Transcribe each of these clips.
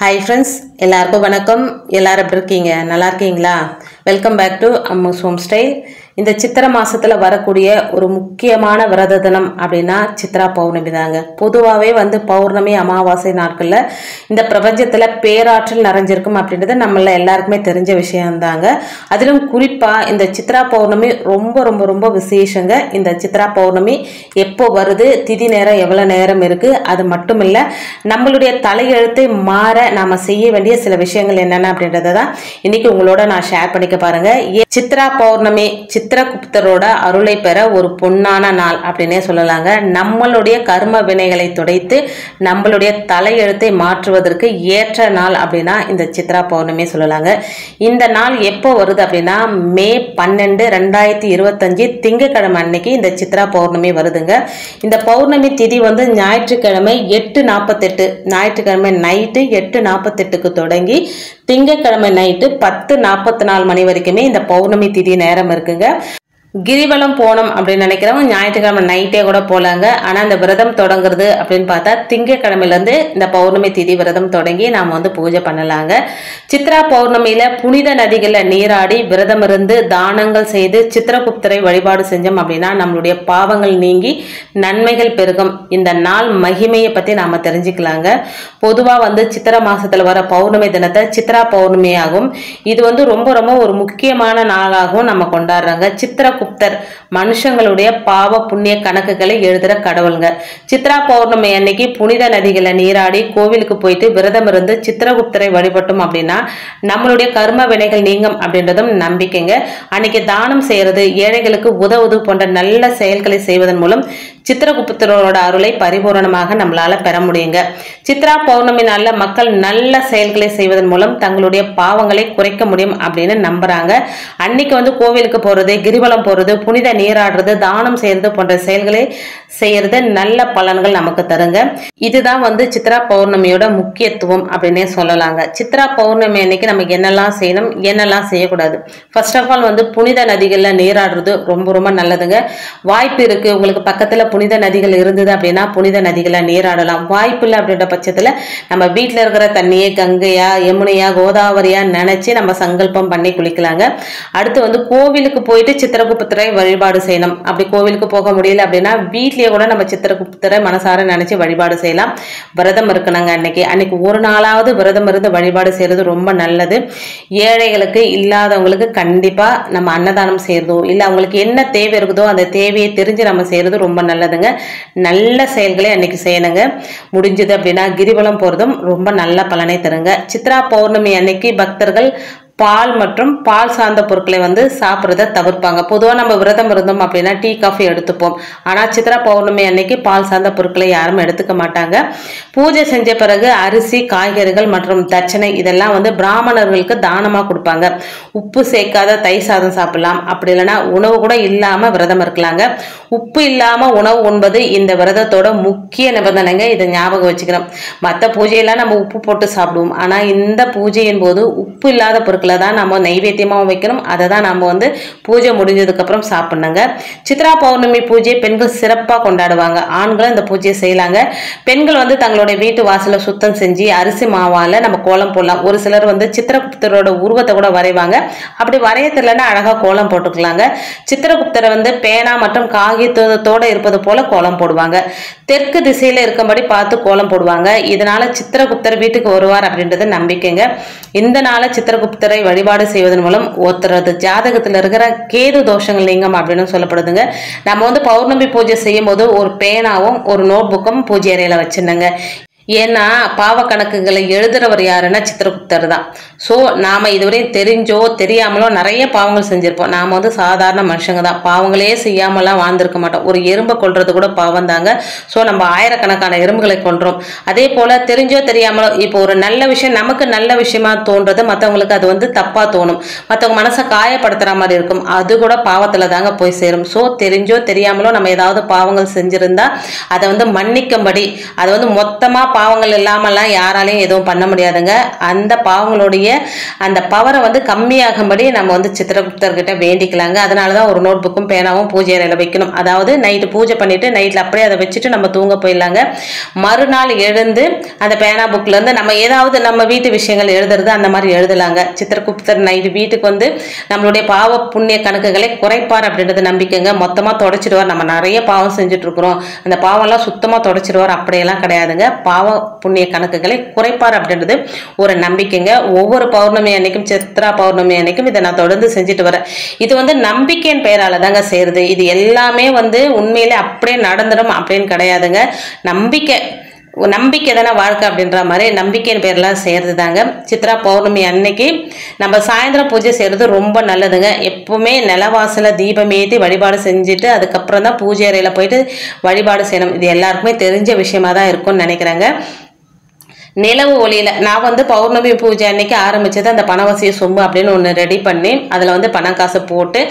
Hi friends, எல்லாருக்கும் வணக்கம். எல்லாரும் எப்படி இருக்கீங்க? நல்லா இருக்கீங்களா? Welcome back to Ammu's home style. இந்த சித்திரை மாசத்துல வரக்கூடிய ஒரு முக்கியமான விரத தினம் அப்படின்னா சித்ரா பௌர்ணமி தாங்க. பொதுவாகவே பௌர்ணமி அமாவாசை நாட்கள்ல இந்த பிரபஞ்சத்துல பேராற்றல் நிறைஞ்சிருக்கும் அப்படின்றது நம்மள எல்லாருக்குமே தெரிஞ்ச விஷயம்தாங்க. அதிலும் குறிப்பா இந்த சித்ரா பௌர்ணமி ரொம்ப ரொம்ப ரொம்ப விசேஷங்க. இந்த சித்ரா பௌர்ணமி எப்போ வருது, திதி நேரம் எவ்வளவு நேரம் இருக்கு, அது மட்டும் இல்ல நம்மளுடைய தலையெழுத்தை மாற நாம செய்ய வேண்டிய சில விஷயங்கள் என்னென்ன அப்படின்றத தான் இன்னைக்கு உங்களோட நான் ஷேர் பண்ணிக்க பாருங்க. சித்ரா பௌர்ணமி சித்திரகுப்தரோட அருளை பெற ஒரு பொன்னான நாள் அப்படின்னே சொல்லலாங்க. நம்மளுடைய கர்ம வினைகளை துடைத்து நம்மளுடைய தலையெழுத்தை மாற்றுவதற்கு ஏற்ற நாள் அப்படின்னா இந்த சித்ரா பௌர்ணமி சொல்லலாங்க. இந்த நாள் எப்போ வருது அப்படின்னா மே 12, 2025 திங்கட்கிழமை அன்னைக்கு இந்த சித்ரா பௌர்ணமி வருதுங்க. இந்த பௌர்ணமி திதி ஞாயிற்றுக்கிழமை 8:48 ஞாயிற்றுக்கிழமை நைட்டு 8:48க்கு தொடங்கி திங்கட்கிழமை நைட்டு 10:44 மணி வரைக்குமே இந்த பௌர்ணமி திதி நேரம் இருக்குங்க. கிரிவலம் போனோம் அப்படின்னு நினைக்கிறவங்க ஞாயிற்றுக்கிழமை நைட்டே கூட போலாங்க. ஆனா இந்த விரதம் தொடங்குறது அப்படின்னு பார்த்தா திங்கட்கிழமையில இருந்து இந்த பௌர்ணமி திதி விரதம் தொடங்கி நாம பூஜை பண்ணலாங்க. சித்ரா பௌர்ணமியில புனித நதிகள்ல நீராடி விரதம் இருந்து தானங்கள் செய்து சித்திரகுப்தரை வழிபாடு செஞ்சோம் அப்படின்னா நம்மளுடைய பாவங்கள் நீங்கி நன்மைகள் பெருகும். இந்த நாள் மகிமையை பத்தி நாம தெரிஞ்சுக்கலாங்க. பொதுவா சித்திரை மாசத்துல வர பௌர்ணமி தினத்தை சித்ரா பௌர்ணமி ஆகும். இது ரொம்ப ரொம்ப ஒரு முக்கியமான நாளாகவும் நம்ம கொண்டாடுறாங்க. சித்திரகுப்தர் மனுஷங்களுடைய பாவ புண்ணிய கணக்குகளை எழுதுற கடவுளுங்க. சித்ரா பௌர்ணமி அன்னைக்கு புனித நதிகளை நீராடி கோவிலுக்கு போயிட்டு விரதம் இருந்து சித்திரகுப்தரை வழிபட்டோம் அப்படின்னா நம்மளுடைய கர்ம வினைகள் நீங்கும் அப்படின்றதும் நம்பிக்கைங்க. அன்னைக்கு தானம் செய்யறது, ஏழைகளுக்கு உதவுது போன்ற நல்ல செயல்களை செய்வதன் மூலம் சித்திரகுப்தரோட அருளை பரிபூரணமாக நம்மளால பெற முடியுங்க. சித்ரா பௌர்ணமி நாள்ல மக்கள் நல்ல செயல்களை செய்வதன் மூலம் தங்களுடைய பாவங்களை குறைக்க முடியும் அப்படின்னு நம்புறாங்க. அன்னைக்கு கோவிலுக்கு போறது, கிரிவலம் போறது, புனித நீராடுறது, தானம் செய்யறது போன்ற செயல்களை செய்யறது நல்ல பலன்கள் நமக்கு தருங்க. இதுதான் சித்ரா பௌர்ணமியோட முக்கியத்துவம் அப்படின்னே சொல்லலாங்க. சித்ரா பௌர்ணமி அன்னைக்கு நமக்கு என்னெல்லாம் செய்யணும், என்னெல்லாம் செய்யக்கூடாது. ஃபர்ஸ்ட் ஆஃப் ஆல் புனித நதிகள்ல நீராடுறது ரொம்ப ரொம்ப நல்லதுங்க. வாய்ப்பு இருக்கு, உங்களுக்கு பக்கத்துல புனித நதிகள் இருந்தது அப்படின்னா புனித நதிகளை நீராடலாம். வாய்ப்பு இல்லை அப்படின்ற பட்சத்துல நம்ம வீட்டுல இருக்கிற தண்ணியை கங்கையா, யமுனையா, கோதாவரியா நினைச்சு நம்ம சங்கல்பம் பண்ணி குளிக்கலாங்க. அடுத்து கோவிலுக்கு போயிட்டு சித்திரகுப்தரை வழிபாடு செய்யணும். அப்படி கோவிலுக்கு போக முடியல அப்படின்னா வீட்லயே கூட நம்ம சித்திரகுப்தரை மனசார நினைச்சு வழிபாடு செய்யலாம். விரதம் இருக்கணுங்க. அன்னைக்கு ஒரு நாளாவது விரதம் இருந்து வழிபாடு செய்யறது ரொம்ப நல்லது. ஏழைகளுக்கு இல்லாதவங்களுக்கு கண்டிப்பா நம்ம அன்னதானம் செய்யறதோ இல்ல அவங்களுக்கு என்ன தேவை இருக்குதோ அந்த தேவையை தெரிஞ்சு நம்ம செய்யறது ரொம்ப நல்லதுங்க. நல்ல செயல்களை அன்னைக்கு செய்யணுங்க. முடிஞ்சது அப்படின்னா கிரிவலம் போறதும் ரொம்ப நல்ல பலனை தருங்க. சித்ரா பௌர்ணமி அன்னைக்கு பக்தர்கள் பால் மற்றும் பால் சார்ந்த பொருட்களை சாப்பிட்றத தவிர்ப்பாங்க. பொதுவாக நம்ம விரதம் இருந்தோம் அப்படின்னா டீ காஃபி எடுத்துப்போம். ஆனால் சித்ரா பௌர்ணமி அன்னைக்கு பால் சார்ந்த பொருட்களை யாரும் எடுத்துக்க மாட்டாங்க. பூஜை செஞ்ச பிறகு அரிசி, காய்கறிகள் மற்றும் தட்சணை இதெல்லாம் பிராமணர்களுக்கு தானமாக கொடுப்பாங்க. உப்பு சேர்க்காத தயிர் சாதம் சாப்பிடலாம். அப்படி இல்லைன்னா உணவு கூட இல்லாமல் விரதம் இருக்கலாங்க. உப்பு இல்லாமல் உணவு உண்பது இந்த விரதத்தோட முக்கிய நிபந்தனைங்க. இதை ஞாபகம் வச்சுக்கிறோம். மற்ற பூஜையெல்லாம் நம்ம உப்பு போட்டு சாப்பிடுவோம். ஆனால் இந்த பூஜையின் போது உப்பு இல்லாத பொருட்களை தான் நம்ம நைவேத்தியமாக வைக்கணும். அதை தான் நம்ம பூஜை முடிஞ்சதுக்கு அப்புறம் சாப்பிடணுங்க. சித்ரா பௌர்ணமி பூஜை பெண்கள் சிறப்பாக கொண்டாடுவாங்க. ஆண்களும் இந்த பூஜையை செய்யலாங்க. பெண்கள் தங்களுடைய வீட்டு வாசலை சுத்தம் செஞ்சு அரிசி மாவால நம்ம கோலம் போடலாம். ஒரு சிலர் சித்திரகுப்தரோட உருவத்தை கூட வரைவாங்க. அப்படி வரைய தெரியலன்னா அழகா கோலம் போட்டுக்கலாங்க. சித்திரகுப்தரை பேனா மற்றும் காகிதத்தோட இருப்பது போல கோலம் போடுவாங்க. தெற்கு திசையில இருக்கும்படி பார்த்து கோலம் போடுவாங்க. இதனால சித்திரகுப்தர் வீட்டுக்கு வருவார் அப்படின்றது நம்பிக்கைங்க. இந்த நாள சித்திரகுப்தரை வழிபாடு செய்வதன் மூலம் ஒருத்தரது ஜாதகத்துல இருக்கிற கேது தோஷங்கள் நீங்கும் அப்படின்னு சொல்லப்படுதுங்க. நம்ம பௌர்ணமி பூஜை செய்யும் போது ஒரு பேனாவும் ஒரு நோட் புக்கும் பூஜை அறையில வச்சிருந்தங்க. ஏன்னா பாவ கணக்குகளை எழுதுறவர் யாருன்னா சித்திரகுப்தர் தான். ஸோ நாம இதுவரையும் தெரிஞ்சோ தெரியாமலோ நிறைய பாவங்கள் செஞ்சிருப்போம். நாம சாதாரண மனுஷங்க தான். பாவங்களே செய்யாமலாம் வாழ்ந்திருக்க மாட்டோம். ஒரு எறும்பை கொல்றது கூட பாவம் தாங்க. ஸோ நம்ம ஆயிரக்கணக்கான எறும்புகளை கொல்றோம். அதே போல தெரிஞ்சோ தெரியாமலோ இப்போ ஒரு நல்ல விஷயம் நமக்கு நல்ல விஷயமா தோன்றது மற்றவங்களுக்கு அது தப்பா தோணும். மற்றவங்க மனசை காயப்படுத்துற மாதிரி இருக்கும். அது கூட பாவத்துல தாங்க போய் சேரும். ஸோ தெரிஞ்சோ தெரியாமலோ நம்ம ஏதாவது பாவங்கள் செஞ்சிருந்தா அதை மன்னிக்கும்படி அதை மொத்தமா பாவங்கள் இல்லாமலாம் யாராலையும் எதுவும் பண்ண முடியாதுங்க. அந்த பாவங்களுடைய அந்த பவரை வந்து கம்மியாகும்படி நம்ம வந்து சித்திரகுப்தர்கிட்ட வேண்டிக்கலாங்க. அதனால தான் ஒரு நோட் புக்கும் பேனாவும் பூஜை அறையில் வைக்கணும். அதாவது நைட்டு பூஜை பண்ணிட்டு நைட்டில் அப்படியே அதை வச்சுட்டு நம்ம தூங்க போயிடலாங்க. மறுநாள் எழுந்து அந்த பேனா புக்கில் இருந்து நம்ம ஏதாவது நம்ம வீட்டு விஷயங்கள் எழுதுறது அந்த மாதிரி எழுதலாங்க. சித்திரகுப்தர் நைட்டு வீட்டுக்கு வந்து நம்மளுடைய பாவ புண்ணிய கணக்குகளை குறைப்பார் அப்படின்றது நம்பிக்கைங்க. மொத்தமாக தொடச்சிடுவார். நம்ம நிறைய பாவம் செஞ்சுட்டு இருக்கிறோம், அந்த பாவம்லாம் சுத்தமாக தொடச்சிடுவார் அப்படியெல்லாம் கிடையாதுங்க. பாவ புண்ணிய கணக்குகளை குறைப்பார் அப்படின்றது ஒரு நம்பிக்கைங்க. ஒவ்வொரு பௌர்ணமி அன்னைக்கும், சித்ரா பௌர்ணமி அன்னைக்கும் இதை நான் தொடர்ந்து செஞ்சுட்டு வரேன். இது வந்து நம்பிக்கையின் பெயரால தாங்க செய்யறது. இது எல்லாமே வந்து உண்மையிலே அப்படியே நடந்துடும் அப்படின்னு கிடையாதுங்க. நம்பிக்கை தானே வாழ்க்கை அப்படின்ற மாதிரி நம்பிக்கையின் பேர்லாம் செய்கிறது தாங்க. சித்ரா பௌர்ணமி அன்னைக்கு நம்ம சாயந்தரம் பூஜை செய்கிறது ரொம்ப நல்லதுங்க. எப்பவுமே நிலவாசல தீபம் ஏற்றி வழிபாடு செஞ்சுட்டு அதுக்கப்புறம் தான் பூஜை அறையில் போயிட்டு வழிபாடு செய்யணும். இது எல்லாருக்குமே தெரிஞ்ச விஷயமா தான் இருக்கும்னு நினைக்கிறேங்க. நிலவு ஒளியில நான் வந்து பௌர்ணமி பூஜை அன்னைக்கு ஆரம்பிச்சது அந்த பணவசிய சொம்பு அப்படின்னு ஒன்று ரெடி பண்ணி அதில் வந்து பணம் காசு போட்டு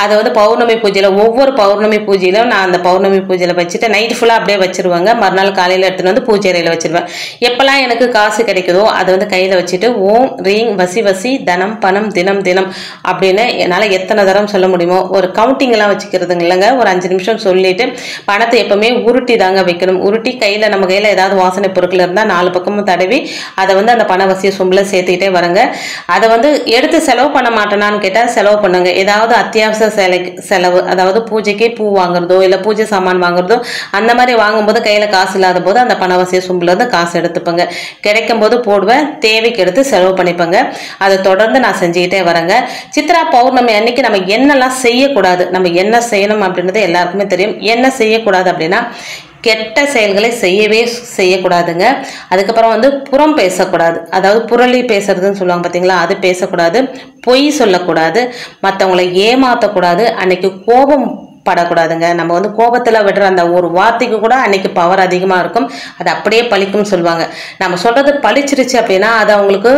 அதை வந்து பௌர்ணமி பூஜையில் ஒவ்வொரு பௌர்ணமி பூஜையிலும் நான் அந்த பௌர்ணமி பூஜையில் வச்சுட்டு நைட்டு ஃபுல்லாக அப்படியே வச்சிருவாங்க. மறுநாள் காலையில் எடுத்துன்னு வந்து பூஜை அறையில் வச்சிருவேன். எப்போல்லாம் எனக்கு காசு கிடைக்குதோ அதை வந்து கையில் வச்சுட்டு ஓம் ரீங் வசி வசி தனம் பணம் தினம் தினம் அப்படின்னு என்னால் எத்தனை தரம் சொல்ல முடியுமோ ஒரு கவுண்டிங்லாம் வச்சுக்கிறதுங்க இல்லைங்க. ஒரு 5 நிமிஷம் சொல்லிட்டு பணத்தை எப்பவுமே உருட்டி தாங்க வைக்கணும். உருட்டி கையில் நம்ம கையில் ஏதாவது வாசனை பொருட்கள் இருந்தால் 4 பக்கமும் தடவி அதை வந்து அந்த பணவசிய சொம்புல சேர்த்துக்கிட்டே வரங்க. அதை வந்து எடுத்து செலவு பண்ண மாட்டேனான்னு கேட்டால் செலவு பண்ணுங்க. ஏதாவது அத்தியாவசிய செலவு, அதாவது பூஜைக்கு பூ வாங்குறதோ இல்லை பூஜை சாமான் வாங்குறதோ அந்த மாதிரி வாங்கும்போது கையில் காசு இல்லாத போது அந்த பணவசிய சொம்புல இருந்து காசு எடுத்துப்பேங்க. கிடைக்கும் போது போடுவேன், தேவைக்கு எடுத்து செலவு பண்ணிப்பேங்க. அதை தொடர்ந்து நான் செஞ்சுக்கிட்டே வரேங்க. சித்ரா பௌர்ணமி அன்னைக்கு நம்ம என்னெல்லாம் செய்யக்கூடாது, நம்ம என்ன செய்யணும் அப்படின்றது எல்லாருக்குமே தெரியும். என்ன செய்யக்கூடாது அப்படின்னா கெட்ட செயல்களை செய்யக்கூடாதுங்க. அதுக்கப்புறம் வந்து புறம் பேசக்கூடாது, அதாவது புரளி பேசுறதுன்னு சொல்லுவாங்க பார்த்தீங்களா, அது பேசக்கூடாது. பொய் சொல்லக்கூடாது, மற்றவங்களை ஏமாற்றக்கூடாது. அன்னைக்கு கோபம் படக்கூடாதுங்க. நம்ம வந்து கோபத்தில் விடுற அந்த ஒரு வார்த்தைக்கு கூட அன்னைக்கு பவர் அதிகமாக இருக்கும், அது அப்படியே பழிக்கும்னு சொல்லுவாங்க. நம்ம சொல்றது பழிச்சிருச்சு அப்படின்னா அது அவங்களுக்கு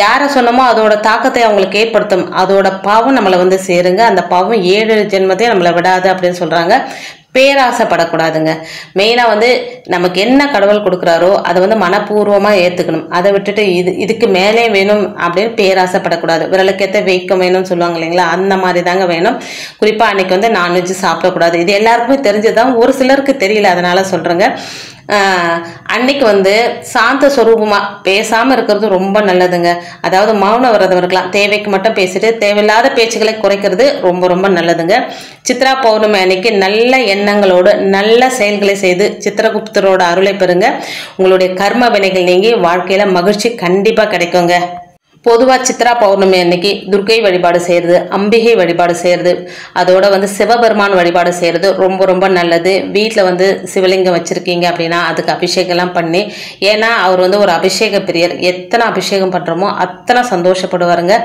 யாரை சொன்னமோ அதோட தாக்கத்தை அவங்களுக்கு ஏற்படுத்தும். அதோட பாவம் நம்மளை வந்து சேருங்க. அந்த பாவம் 7 ஜென்மத்தையும் நம்மளை விடாது அப்படின்னு சொல்றாங்க. பேராசைப்படக்கூடாதுங்க. மெயினாக வந்து நமக்கு என்ன கடவுள் கொடுக்குறாரோ அதை வந்து மனப்பூர்வமாக ஏற்றுக்கணும். அதை விட்டுட்டு இதுக்கு மேலே வேணும் அப்படின்னு பேராசைப்படக்கூடாது. விரலுக்கேற்ற வைக்கம் வேணும்னு சொல்லுவாங்க இல்லைங்களா, அந்த மாதிரி தாங்க வேணும். குறிப்பாக அன்னைக்கு வந்து நான்வெஜ் சாப்பிடக்கூடாது. இது எல்லாருக்குமே தெரிஞ்சதுதான், ஒரு சிலருக்கு தெரியல, அதனால சொல்கிறேங்க. அன்னைக்கு வந்து சாந்த சொரூபமாக பேசாமல் இருக்கிறது ரொம்ப நல்லதுங்க. அதாவது மௌன விரதம் இருக்கலாம். தேவைக்கு மட்டும் பேசிட்டு தேவையில்லாத பேச்சுக்களை குறைக்கிறது ரொம்ப ரொம்ப நல்லதுங்க. சித்ரா பௌர்ணமி அன்னைக்கு நல்ல எண்ணங்களோடு நல்ல செயல்களை செய்து சித்திரகுப்தரோட அருளை பெறுங்க. உங்களுடைய கர்ம வினைகள் நீங்கி வாழ்க்கையில மகிழ்ச்சி கண்டிப்பா கிடைக்குங்க. பொதுவாக சித்ரா பௌர்ணமி அன்னைக்கு துர்க்கை வழிபாடு செய்கிறது, அம்பிகை வழிபாடு செய்கிறது, அதோட வந்து சிவபெருமான் வழிபாடு செய்கிறது ரொம்ப ரொம்ப நல்லது. வீட்டில் வந்து சிவலிங்கம் வச்சுருக்கீங்க அப்படின்னா அதுக்கு அபிஷேகம்லாம் பண்ணி, ஏன்னா அவர் வந்து ஒரு அபிஷேக பிரியர். எத்தனை அபிஷேகம் பண்ணுறோமோ அத்தனை சந்தோஷப்படுவாருங்க.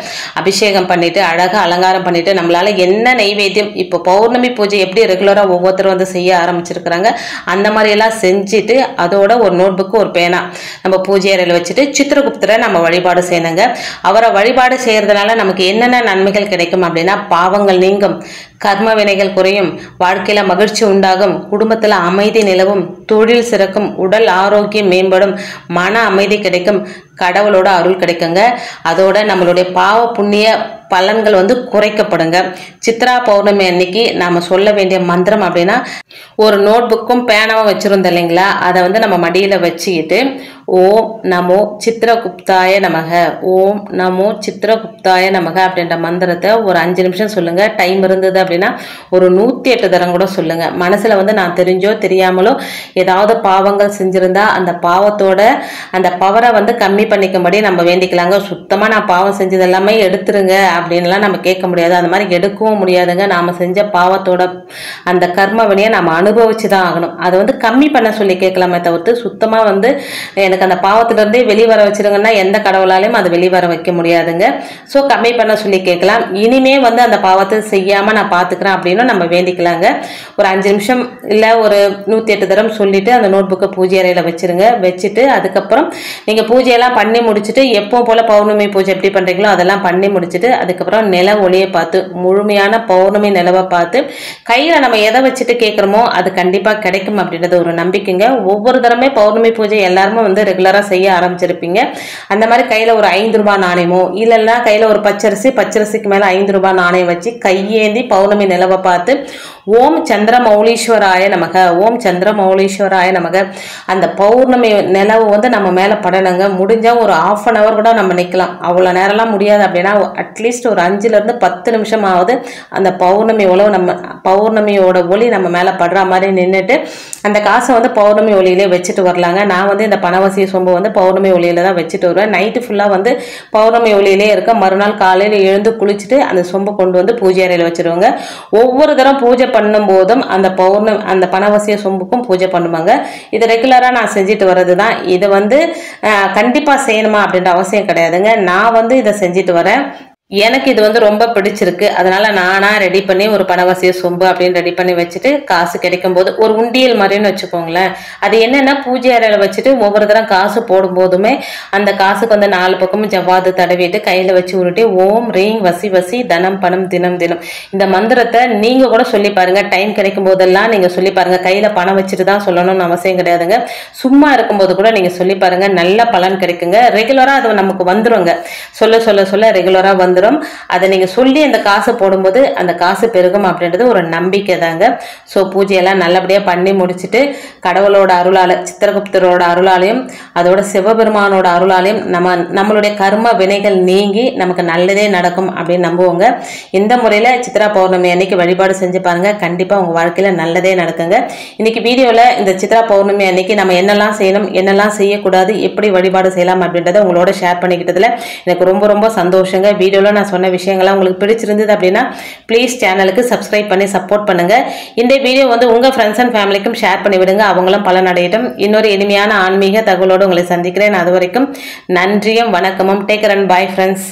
அபிஷேகம் பண்ணிவிட்டு அழகாக அலங்காரம் பண்ணிவிட்டு நம்மளால் என்ன நைவேத்தியம், இப்போ பௌர்ணமி பூஜை எப்படி ரெகுலராக ஒவ்வொருத்தரும் வந்து செய்ய ஆரம்பிச்சிருக்கிறாங்க அந்த மாதிரியெல்லாம் செஞ்சுட்டு அதோட ஒரு நோட் புக்கு ஒரு பேனா நம்ம பூஜை அறையில் வச்சுட்டு சித்திரகுப்தரை நம்ம வழிபாடு செய்யணுங்க. அவரை வழிபாடு செய்யறதுனால நமக்கு என்னென்ன நன்மைகள் கிடைக்கும் அப்படின்னா பாவங்கள் நீங்கும், கர்ம வினைகள் குறையும், வாழ்க்கையில மகிழ்ச்சி உண்டாகும், குடும்பத்துல அமைதி நிலவும், தொழில் சிறக்கும், உடல் ஆரோக்கியம் மேம்படும், மன அமைதி கிடைக்கும், கடவுளோட அருள் கிடைக்குங்க. அதோட நம்மளுடைய பாவ புண்ணிய பலன்கள் வந்து குறைக்கப்படுங்க. சித்ரா பௌர்ணமி அன்னைக்கு நாம சொல்ல வேண்டிய மந்திரம் அப்படின்னா ஒரு நோட் புக்கும் பேனாவும் வச்சிருந்தோம் இல்லைங்களா, அதை வந்து நம்ம மடியில வச்சுக்கிட்டு ஓம் நமோ சித்திரகுப்தாய நமக, ஓம் நமோ சித்திரகுப்தாய நமக அப்படின்ற மந்திரத்தை ஒரு 5 நிமிஷம் சொல்லுங்க. டைம் இருந்தது அப்படின்னா ஒரு 108 தரம் கூட சொல்லுங்க. மனசுல வந்து நான் தெரிஞ்சோ தெரியாமலோ ஏதாவது பாவங்கள் செஞ்சிருந்தா அந்த பாவத்தோட அந்த பவரை வந்து கம்மி பண்ணிக்கும்படி நம்ம வேண்டிக்கலாங்க. சுத்தமா நான் பாவம் செஞ்சது எல்லாமே எடுத்துருங்க அப்படின்லாம் நம்ம கேட்க முடியாது, அந்த மாதிரி எடுக்கவும் முடியாதுங்க. நாம செஞ்ச பாவத்தோட அந்த கர்ம வினையை நாம அனுபவிச்சுதான் ஆகணும். அதை வந்து கம்மி பண்ண சொல்லி கேட்கலாமே தவிர்த்து சுத்தமா வந்து எனக்கு எனக்கு அந்த பாவத்திலிருந்தே வெளிவர வச்சிருங்கன்னா எந்த கடவுளாலையும் அது வெளிவர வைக்க முடியாதுங்க. ஸோ கம்மி பண்ண சொல்லி கேட்கலாம். இனிமே வந்து அந்த பாவத்தை செய்யாம நான் பார்த்துக்கிறேன் அப்படின்னு நம்ம வேண்டிக்கலாங்க. ஒரு 5 நிமிஷம் இல்லை ஒரு 108 தரம் சொல்லிட்டு அந்த நோட் புக்கை பூஜை அறையில் வச்சிருங்க. வச்சுட்டு அதுக்கப்புறம் நீங்கள் பூஜையெல்லாம் பண்ணி முடிச்சுட்டு எப்போ போல பௌர்ணமி பூஜை எப்படி பண்ணுறீங்களோ அதெல்லாம் பண்ணி முடிச்சுட்டு அதுக்கப்புறம் நில ஒளியை பார்த்து முழுமையான பௌர்ணமி நிலவை பார்த்து கையில் நம்ம எதை வச்சுட்டு கேட்குறோமோ அது கண்டிப்பாக கிடைக்கும் அப்படின்றது ஒரு நம்பிக்கைங்க. ஒவ்வொரு தரமே பௌர்ணமி பூஜை எல்லாருமே வந்து ரெகுலராக செய்ய ஆரம்பிச்சிருப்பீங்க. அந்த மாதிரி கையில் ஒரு 5 ரூபாய் நாணயமோ இல்லைன்னா கையில் ஒரு பச்சரிசிக்கு மேலே 5 ரூபாய் நாணயம் வச்சு கையேந்தி பௌர்ணமி நிலவை பார்த்து ஓம் சந்திரமௌலீஸ்வராய நமக, ஓம் சந்திரமௌலீஸ்வராய நமக. அந்த பௌர்ணமி நிலவு வந்து நம்ம மேலே படணுங்க. முடிஞ்சால் ஒரு 1/2 hour கூட நம்ம நிற்கலாம். அவ்வளோ நேரம்லாம் முடியாது அப்படின்னா அட்லீஸ்ட் ஒரு 5லேருந்து 10 நிமிஷமாவது அந்த பௌர்ணமியோட ஒளி நம்ம மேலே படுற மாதிரி நின்றுட்டு அந்த காசை வந்து பௌர்ணமி ஒளியிலே வச்சுட்டு வரலாங்க. நான் வந்து இந்த பணவசிய சொம்பு வந்து பௌர்ணமி ஒளியில தான் வச்சுட்டு வருவேன். நைட்டு ஃபுல்லாக வந்து பௌர்ணமி ஒளியிலே இருக்க. மறுநாள் காலையில் எழுந்து குளிச்சுட்டு அந்த சொம்பை கொண்டு வந்து பூஜை அறையில் வச்சுருவாங்க. ஒவ்வொரு தரம் பூஜை பண்ணும் போதும் அந்த பணவசிய சொம்புக்கும் பூஜை பண்ணுவாங்க. இது ரெகுலராக நான் செஞ்சுட்டு வர்றது தான். இது வந்து கண்டிப்பாக செய்யணுமா அப்படின்ற அவசியம் கிடையாதுங்க. நான் வந்து இதை செஞ்சுட்டு வரேன். எனக்கு இது வந்து ரொம்ப பிடிச்சிருக்கு. அதனால நானா ரெடி பண்ணி ஒரு பணவசிய சொம்பு அப்படின்னு ரெடி பண்ணி வச்சுட்டு காசு கிடைக்கும் போது ஒரு உண்டியல் மாதிரின்னு வச்சுக்கோங்களேன். அது என்னன்னா பூஜை அறையில் வச்சுட்டு ஒவ்வொரு தரம் காசு போடும் போதுமே அந்த காசுக்கு வந்து 4 பக்கமும் ஜவ்வாது தடவிட்டு கையில் வச்சு உருட்டி ஓம் ரீங் வசி வசி தனம் பணம் தினம் தினம் இந்த மந்திரத்தை நீங்கள் கூட சொல்லி பாருங்க. டைம் கிடைக்கும் போதெல்லாம் நீங்கள் சொல்லி பாருங்க. கையில் பணம் வச்சுட்டு தான் சொல்லணும்னு அவசியம் கிடையாதுங்க. சும்மா இருக்கும்போது கூட நீங்கள் சொல்லி பாருங்க. நல்ல பலன் கிடைக்குங்க. ரெகுலராக அது நமக்கு வந்துருங்க. சொல்ல சொல்ல சொல்ல ரெகுலராக வந்து அதை நீங்க சொல்லி அந்த காசு போடும்போது அந்த காசு பெருகும் அப்படின்றது ஒரு நம்பிக்கை தாங்க. ஸோ பூஜையெல்லாம் நல்லபடியாக பண்ணி முடிச்சுட்டு கடவுளோட அருளால சித்திரகுப்தரோட அருளாலையும் அதோட சிவபெருமானோட அருளாலையும் நம்மளுடைய கர்ம வினைகள் நீங்கி நமக்கு நல்லதே நடக்கும் அப்படின்னு நம்புவோங்க. இந்த முறையில் சித்ரா பௌர்ணமி அன்னைக்கு வழிபாடு செஞ்சு பாருங்க. கண்டிப்பாக உங்கள் வாழ்க்கையில் நல்லதே நடக்குங்க. இன்னைக்கு வீடியோவில் இந்த சித்ரா பௌர்ணமி அன்னைக்கு நம்ம என்னெல்லாம் செய்யணும் என்னெல்லாம் செய்யக்கூடாது எப்படி வழிபாடு செய்யலாம் அப்படின்றத உங்களோட ஷேர் பண்ணிக்கிட்டதுல எனக்கு ரொம்ப ரொம்ப சந்தோஷங்க. வீடியோவில் நான் சொன்ன விஷயங்கள்லாம் உங்களுக்கு பிடிச்சிருந்தது அப்படின்னா ப்ளீஸ் சேனலுக்கு சப்ஸ்கிரைப் பண்ணி சப்போர்ட் பண்ணுங்க. இந்த வீடியோ வந்து உங்க ஃப்ரெண்ட்ஸ் அண்ட் ஃபேமிலிக்கும் ஷேர் பண்ணி விடுங்க. அவங்களும் பலனடையட்டும். இன்னொரு இனிமையான ஆன்மீக தகவலோடு உங்களை சந்திக்கிறேன். அது வரைக்கும் நன்றியும் வணக்கமும். Take care and bye friends.